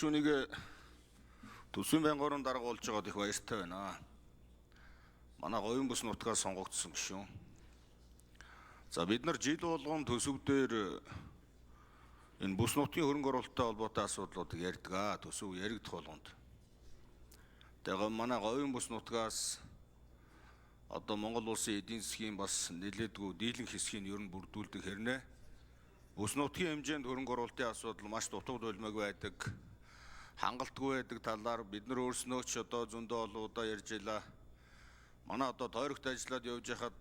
Түүнийг төсвийн байнгын дарга болж байгаад их баяртай байна. Манай говийн бүс нутгаас сонгогдсон гишүүн. За бид нар жил болгон төсөв дээр энэ бүс нутгийн хөрөнгө оруулалттай холбоотой асуудлуудыг ярьдаг. Төсөв яригдах болгонд. Тэгээ манай говийн бүс нутгаас одоо Монгол улсын эдийн засгийн бас нэлээдгүй дийлэнх хэсгийг ер нь бүрдүүлдэг хэрнээ бүс нутгийн хэмжээнд хөрөнгө оруулалтын асуудал маш дутуу болмог байдаг. Хангалтгүй байдаг талаар бид нар өөрснөө ч одоо зөндөө олон удаа ярьж байлаа. Манай одоо тойрогт ажиллаад явж байхад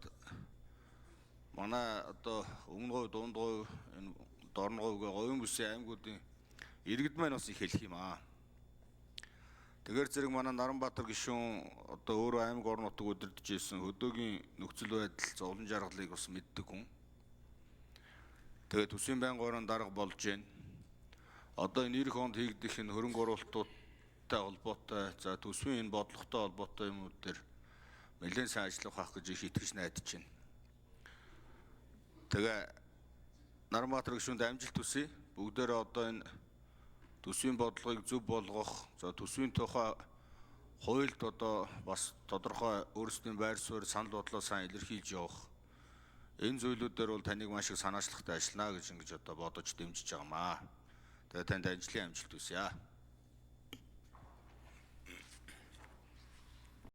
манай одоо өмнө говь, дунд говь, энэ дорн говь говийн бүсийн аймагуудын иргэд маань бас их хэлэх юм аа. Тэгэр зэрэг манай Наранбаатар гишүүн одоо өөрөө аймаг орон нутаг удирдах байсан хөдөөгийн нөхцөл байдал зовлон жаргалыг бас мэддэг хүн. Тэгээд төсвийн байнгын дарга болж байна. Одоо энэ 90 онд хийгдэх энэ хөрөнгө оруулалтуудтай холбоотой за төсвийн энэ бодлоготой холбоотой юмуд дээр нэлээд сайн ажиллах байх гэж их итгэж найдаж байна. Тэгээ Наранбаатар гишүүнд амжилт хүсье. Бүгдээрээ одоо энэ төсвийн бодлогыг зөв болгох, за төсвийн тухай хуульд одоо бас тодорхой өөрсдийн байр суурь санал бодлоо сайн илэрхийлж явах. Энэ зүйлүүдээр бол таныг маш их санаачлагтай ажиллана гэж ингэж одоо бодож дэмжиж байгаамаа. Тэгээ танд ажлын амжилт хүсье.